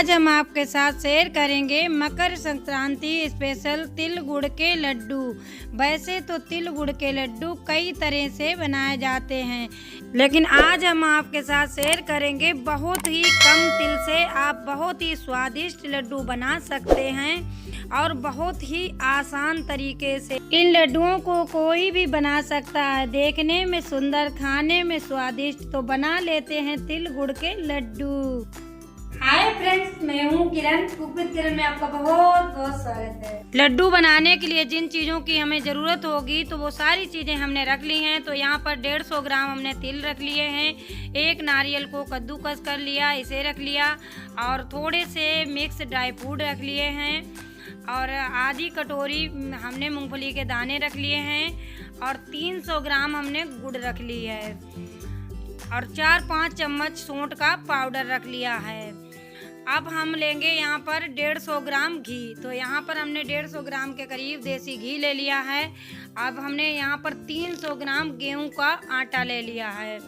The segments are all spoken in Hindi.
आज हम आपके साथ शेयर करेंगे मकर संक्रांति स्पेशल तिल गुड़ के लड्डू। वैसे तो तिल गुड़ के लड्डू कई तरह से बनाए जाते हैं, लेकिन आज हम आपके साथ शेयर करेंगे बहुत ही कम तिल से आप बहुत ही स्वादिष्ट लड्डू बना सकते हैं और बहुत ही आसान तरीके से। इन लड्डुओं को कोई भी बना सकता है, देखने में सुंदर, खाने में स्वादिष्ट। तो बना लेते हैं तिल गुड़ के लड्डू। हाय फ्रेंड्स, मैं हूँ किरण, कुक विद किरण में आपका बहुत बहुत स्वागत है। लड्डू बनाने के लिए जिन चीज़ों की हमें ज़रूरत होगी तो वो सारी चीज़ें हमने रख ली हैं। तो यहाँ पर 150 ग्राम हमने तिल रख लिए हैं, एक नारियल को कद्दूकस कर लिया, इसे रख लिया, और थोड़े से मिक्स ड्राई फ्रूट रख लिए हैं, और आधी कटोरी हमने मूंगफली के दाने रख लिए हैं, और 300 ग्राम हमने गुड़ रख ली है, और 4-5 चम्मच सौंठ का पाउडर रख लिया है। अब हम लेंगे यहाँ पर 150 ग्राम घी। तो यहाँ पर हमने 150 ग्राम के करीब देसी घी ले लिया है। अब हमने यहाँ पर 300 ग्राम गेहूं का आटा ले लिया है।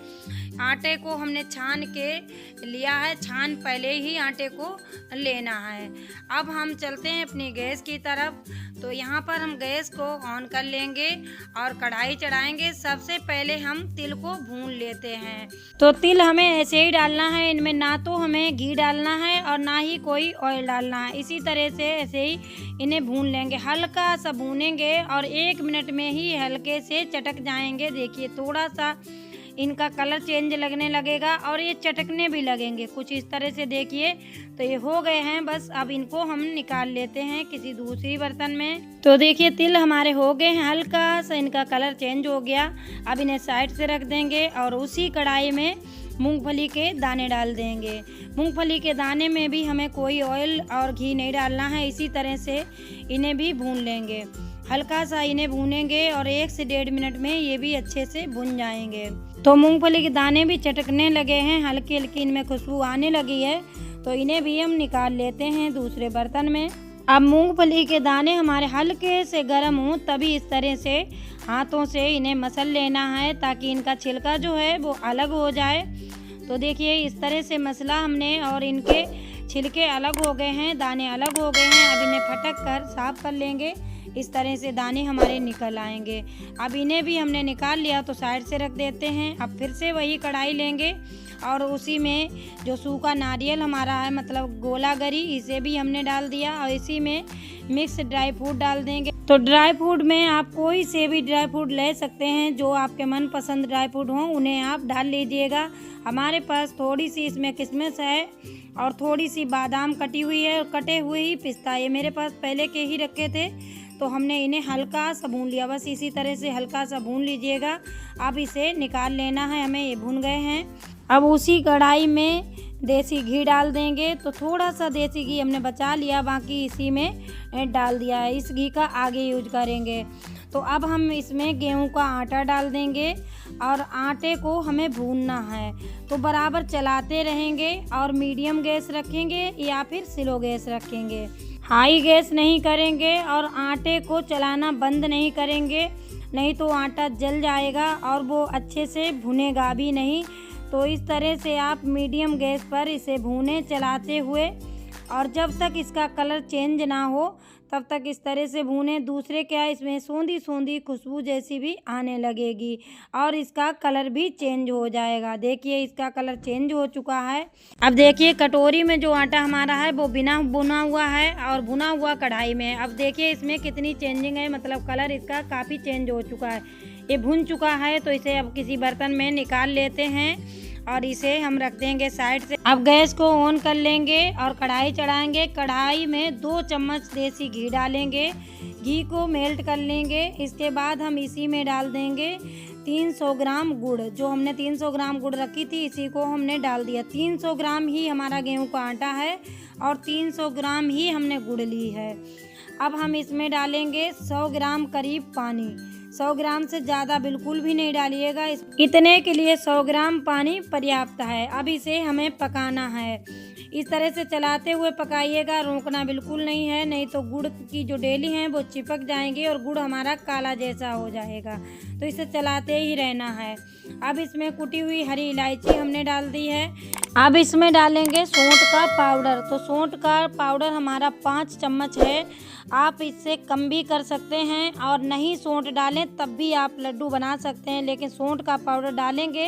आटे को हमने छान के लिया है, छान पहले ही आटे को लेना है। अब हम चलते हैं अपनी गैस की तरफ। तो यहाँ पर हम गैस को ऑन कर लेंगे और कढ़ाई चढ़ाएंगे। सबसे पहले हम तिल को भून लेते हैं। तो तिल हमें ऐसे ही डालना है, इनमें ना तो हमें घी डालना है और ना ही कोई ऑयल डालना है। इसी तरह से ऐसे ही इन्हें भून लेंगे, हल्का सा भूनेंगे और 1 मिनट में ही हल्के से चटक जाएंगे। देखिए थोड़ा सा इनका कलर चेंज लगने लगेगा और ये चटकने भी लगेंगे कुछ इस तरह से। देखिए तो ये हो गए हैं, बस अब इनको हम निकाल लेते हैं किसी दूसरी बर्तन में। तो देखिए तिल हमारे हो गए हैं, हल्का सा इनका कलर चेंज हो गया। अब इन्हें साइड से रख देंगे और उसी कढ़ाई में मूंगफली के दाने डाल देंगे। मूंगफली के दाने में भी हमें कोई ऑयल और घी नहीं डालना है। इसी तरह से इन्हें भी भून लेंगे, हल्का सा इन्हें भूनेंगे और 1 से 1.5 मिनट में ये भी अच्छे से भुन जाएंगे। तो मूंगफली के दाने भी चटकने लगे हैं, हल्की हल्की इनमें खुशबू आने लगी है। तो इन्हें भी हम निकाल लेते हैं दूसरे बर्तन में। अब मूंगफली के दाने हमारे हल्के से गर्म हों, तभी इस तरह से हाथों से इन्हें मसल लेना है ताकि इनका छिलका जो है वो अलग हो जाए। तो देखिए इस तरह से मसला हमने और इनके छिलके अलग हो गए हैं, दाने अलग हो गए हैं। अब इन्हें फटक कर साफ कर लेंगे, इस तरह से दाने हमारे निकल आएंगे। अब इन्हें भी हमने निकाल लिया तो साइड से रख देते हैं। अब फिर से वही कढ़ाई लेंगे और उसी में जो सूखा नारियल हमारा है, मतलब गोला गरी, इसे भी हमने डाल दिया और इसी में मिक्स ड्राई फ्रूट डाल देंगे। तो ड्राई फ्रूट में आप कोई से भी ड्राई फ्रूट ले सकते हैं, जो आपके मनपसंद ड्राई फ्रूट हों उन्हें आप डाल लीजिएगा। हमारे पास थोड़ी सी इसमें किशमिश है और थोड़ी सी बादाम कटी हुई है और कटे हुए ही पिस्ता, ये मेरे पास पहले के ही रखे थे तो हमने इन्हें हल्का सा भून लिया। बस इसी तरह से हल्का सा भून लीजिएगा। अब इसे निकाल लेना है हमें, ये भून गए हैं। अब उसी कढ़ाई में देसी घी डाल देंगे। तो थोड़ा सा देसी घी हमने बचा लिया, बाकी इसी में डाल दिया है। इस घी का आगे यूज करेंगे। तो अब हम इसमें गेहूं का आटा डाल देंगे और आटे को हमें भूनना है। तो बराबर चलाते रहेंगे और मीडियम गैस रखेंगे या फिर स्लो गैस रखेंगे। हाई गैस नहीं करेंगे और आटे को चलाना बंद नहीं करेंगे, नहीं तो आटा जल जाएगा और वो अच्छे से भुनेगा भी नहीं। तो इस तरह से आप मीडियम गैस पर इसे भूनें चलाते हुए, और जब तक इसका कलर चेंज ना हो तब तक इस तरह से भूनें। दूसरे क्या, इसमें सोंधी सोंधी खुशबू जैसी भी आने लगेगी और इसका कलर भी चेंज हो जाएगा। देखिए इसका कलर चेंज हो चुका है। अब देखिए कटोरी में जो आटा हमारा है वो बिना भुना हुआ है और भुना हुआ कढ़ाई में है। अब देखिए इसमें कितनी चेंजिंग है, मतलब कलर इसका काफ़ी चेंज हो चुका है, ये भुन चुका है। तो इसे अब किसी बर्तन में निकाल लेते हैं और इसे हम रख देंगे साइड से। अब गैस को ऑन कर लेंगे और कढ़ाई चढ़ाएंगे। कढ़ाई में 2 चम्मच देसी घी डालेंगे, घी को मेल्ट कर लेंगे। इसके बाद हम इसी में डाल देंगे 300 ग्राम गुड़। जो हमने 300 ग्राम गुड़ रखी थी इसी को हमने डाल दिया। 300 ग्राम ही हमारा गेहूं का आटा है और 300 ग्राम ही हमने गुड़ ली है। अब हम इसमें डालेंगे 100 ग्राम करीब पानी। 100 ग्राम से ज़्यादा बिल्कुल भी नहीं डालिएगा, इतने के लिए 100 ग्राम पानी पर्याप्त है। अब इसे हमें पकाना है, इस तरह से चलाते हुए पकाइएगा, रोकना बिल्कुल नहीं है, नहीं तो गुड़ की जो डेली हैं वो चिपक जाएंगी और गुड़ हमारा काला जैसा हो जाएगा। तो इसे चलाते ही रहना है। अब इसमें कुटी हुई हरी इलायची हमने डाल दी है। अब इसमें डालेंगे सौंठ का पाउडर। तो सौंठ का पाउडर हमारा 5 चम्मच है। आप इससे कम भी कर सकते हैं और नहीं सौंठ डालें तब भी आप लड्डू बना सकते हैं, लेकिन सौंठ का पाउडर डालेंगे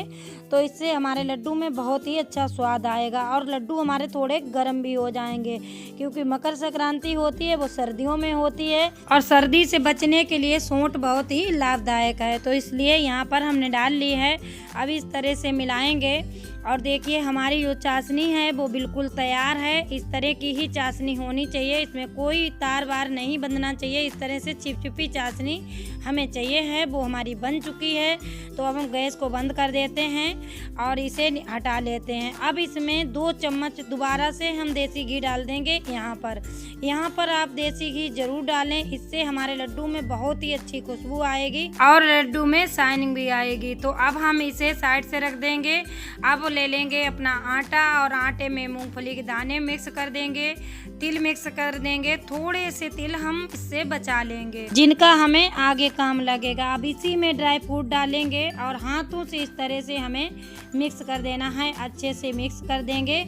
तो इससे हमारे लड्डू में बहुत ही अच्छा स्वाद आएगा और लड्डू हमारे थोड़े गर्म भी हो जाएंगे, क्योंकि मकर संक्रांति होती है वो सर्दियों में होती है और सर्दी से बचने के लिए सौंठ बहुत ही लाभदायक है। तो इसलिए यहाँ पर हमने डाल ली है। अब इस तरह से मिलाएंगे और देखिए हमारी जो चाशनी है वो बिल्कुल तैयार है। इस तरह की ही चाशनी होनी चाहिए, इसमें कोई तार वार नहीं बंधना चाहिए। इस तरह से चिपचिपी चाशनी हमें चाहिए है। वो हमारी बन चुकी है। तो अब हम गैस को बंद कर देते हैं और इसे हटा लेते हैं। अब इसमें 2 चम्मच दोबारा से हम देसी घी डाल देंगे। यहाँ पर आप देसी घी जरूर डालें, इससे हमारे लड्डू में बहुत ही अच्छी खुशबू आएगी और लड्डू में शाइनिंग भी आएगी। तो अब हम इसे साइड से रख देंगे। अब ले लेंगे अपना आटा और आटे में मूंगफली के दाने मिक्स कर देंगे, तिल मिक्स कर देंगे। थोड़े से तिल हम इससे बचा लेंगे जिनका हमें आगे काम लगेगा। अब इसी में ड्राई फ्रूट डालेंगे और हाथों से इस तरह से हमें मिक्स कर देना है। अच्छे से मिक्स कर देंगे।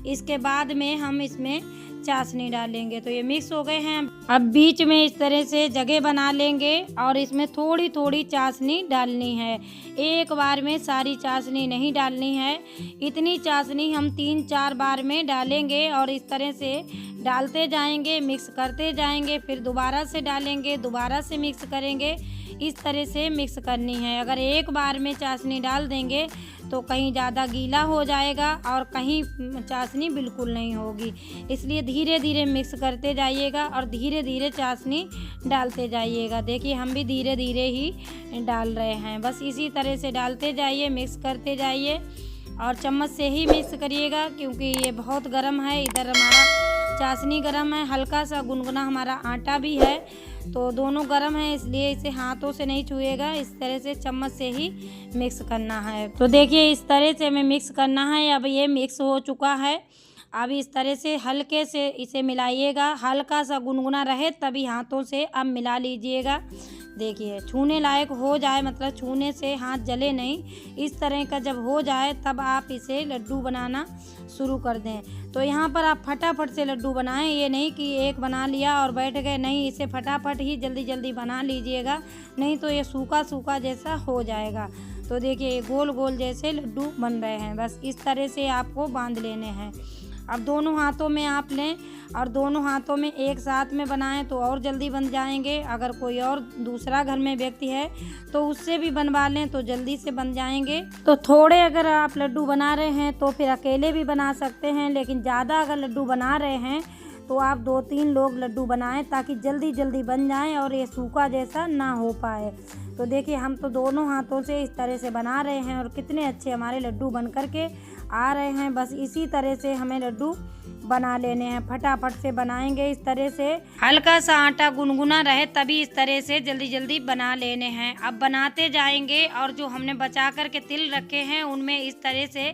इसके बाद में हम इसमें चाशनी डालेंगे। तो ये मिक्स हो गए हैं। अब बीच में इस तरह से जगह बना लेंगे और इसमें थोड़ी थोड़ी चाशनी डालनी है। एक बार में सारी चाशनी नहीं डालनी है। इतनी चाशनी हम 3-4 बार में डालेंगे और इस तरह से डालते जाएंगे, मिक्स करते जाएंगे, फिर दोबारा से डालेंगे, दोबारा से मिक्स करेंगे। इस तरह से मिक्स करनी है। अगर एक बार में चाशनी डाल देंगे तो कहीं ज़्यादा गीला हो जाएगा और कहीं चाशनी बिल्कुल नहीं होगी। इसलिए धीरे धीरे मिक्स करते जाइएगा और धीरे धीरे चाशनी डालते जाइएगा। देखिए हम भी धीरे धीरे ही डाल रहे हैं। बस इसी तरह से डालते जाइए, मिक्स करते जाइए और चम्मच से ही मिक्स करिएगा, क्योंकि ये बहुत गर्म है। इधर हमारा चाशनी गर्म है, हल्का सा गुनगुना हमारा आटा भी है, तो दोनों गर्म है, इसलिए इसे हाथों से नहीं छुएगा। इस तरह से चम्मच से ही मिक्स करना है। तो देखिए इस तरह से हमें मिक्स करना है। अब ये मिक्स हो चुका है। अब इस तरह से हल्के से इसे मिलाइएगा, हल्का सा गुनगुना रहे तभी हाथों से अब मिला लीजिएगा। देखिए छूने लायक हो जाए, मतलब छूने से हाथ जले नहीं, इस तरह का जब हो जाए तब आप इसे लड्डू बनाना शुरू कर दें। तो यहाँ पर आप फटाफट से लड्डू बनाएं, ये नहीं कि एक बना लिया और बैठ गए, नहीं, इसे फटाफट ही जल्दी जल्दी बना लीजिएगा, नहीं तो ये सूखा सूखा जैसा हो जाएगा। तो देखिए ये गोल गोल जैसे लड्डू बन रहे हैं। बस इस तरह से आपको बांध लेने हैं। अब दोनों हाथों में आप लें और दोनों हाथों में एक साथ में बनाएं तो और जल्दी बन जाएंगे। अगर कोई और दूसरा घर में व्यक्ति है तो उससे भी बनवा लें तो जल्दी से बन जाएंगे। तो थोड़े अगर आप लड्डू बना रहे हैं तो फिर अकेले भी बना सकते हैं, लेकिन ज़्यादा अगर लड्डू बना रहे हैं तो आप 2-3 लोग लड्डू बनाएं ताकि जल्दी जल्दी बन जाएं और ये सूखा जैसा ना हो पाए। तो देखिए हम तो दोनों हाथों से इस तरह से बना रहे हैं और कितने अच्छे हमारे लड्डू बन कर के आ रहे हैं। बस इसी तरह से हमें लड्डू बना लेने हैं, फटाफट से बनाएंगे। इस तरह से हल्का सा आटा गुनगुना रहे तभी इस तरह से जल्दी जल्दी बना लेने हैं। अब बनाते जाएंगे और जो हमने बचा कर के तिल रखे हैं उनमें इस तरह से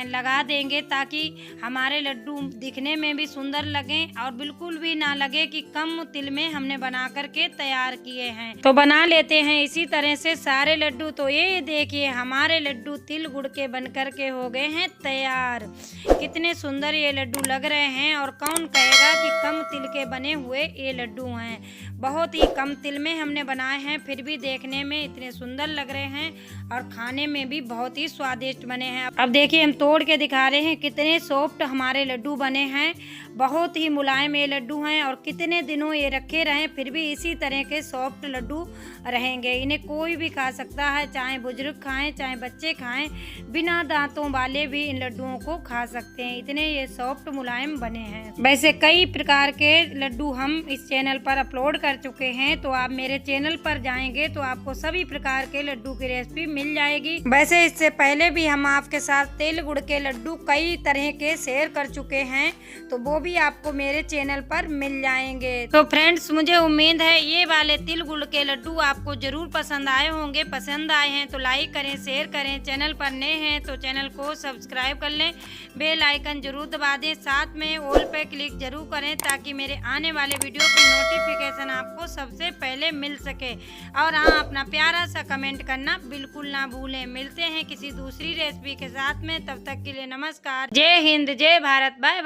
लगा देंगे ताकि हमारे लड्डू दिखने में भी सुंदर लगें और बिल्कुल भी ना लगे कि कम तिल में हमने बना कर के तैयार किए हैं। तो बना लेते हैं इसी तरह से सारे लड्डू। तो ये देखिए हमारे लड्डू तिल गुड़ के बन कर के हो गए हैं तैयार। कितने सुंदर ये लड्डू लग रहे हैं और कौन कहेगा कि कम तिल के बने हुए ये लड्डू हैं। बहुत ही कम तिल में हमने बनाए हैं, फिर भी देखने में इतने सुंदर लग रहे हैं और खाने में भी बहुत ही स्वादिष्ट बने हैं। अब देखिए हम तोड़ के दिखा रहे हैं कितने सॉफ्ट हमारे लड्डू बने हैं। बहुत ही मुलायम ये लड्डू हैं और कितने दिनों ये रखे रहें फिर भी इसी तरह के सॉफ्ट लड्डू रहेंगे। इन्हें कोई भी खा सकता है, चाहे बुजुर्ग खाएं चाहे बच्चे खाएं, बिना दांतों वाले भी इन लड्डुओं को खा सकते हैं। इतने ये सॉफ्ट मुलायम बने हैं। वैसे कई प्रकार के लड्डू हम इस चैनल पर अपलोड कर चुके हैं, तो आप मेरे चैनल पर जाएंगे तो आपको सभी प्रकार के लड्डू की रेसिपी मिल जाएगी। वैसे इससे पहले भी हम आपके साथ तिल गुड़ के लड्डू कई तरह के शेयर कर चुके हैं, तो वो भी आपको मेरे चैनल पर मिल जाएंगे। तो फ्रेंड्स मुझे उम्मीद है ये वाले तिल गुड़ के लड्डू आपको जरूर पसंद आए होंगे। पसंद आए हैं तो लाइक करें, शेयर करें। चैनल पर नए हैं तो चैनल को सब्सक्राइब कर लें, बेल आइकन जरूर दबा दें, साथ में ऑल पे क्लिक जरूर करें ताकि मेरे आने वाले वीडियो की नोटिफिकेशन आपको सबसे पहले मिल सके। और हाँ, अपना प्यारा सा कमेंट करना बिल्कुल ना भूलें। मिलते हैं किसी दूसरी रेसिपी के साथ में, तब तक के लिए नमस्कार। जय हिंद, जय भारत, बाय बाय।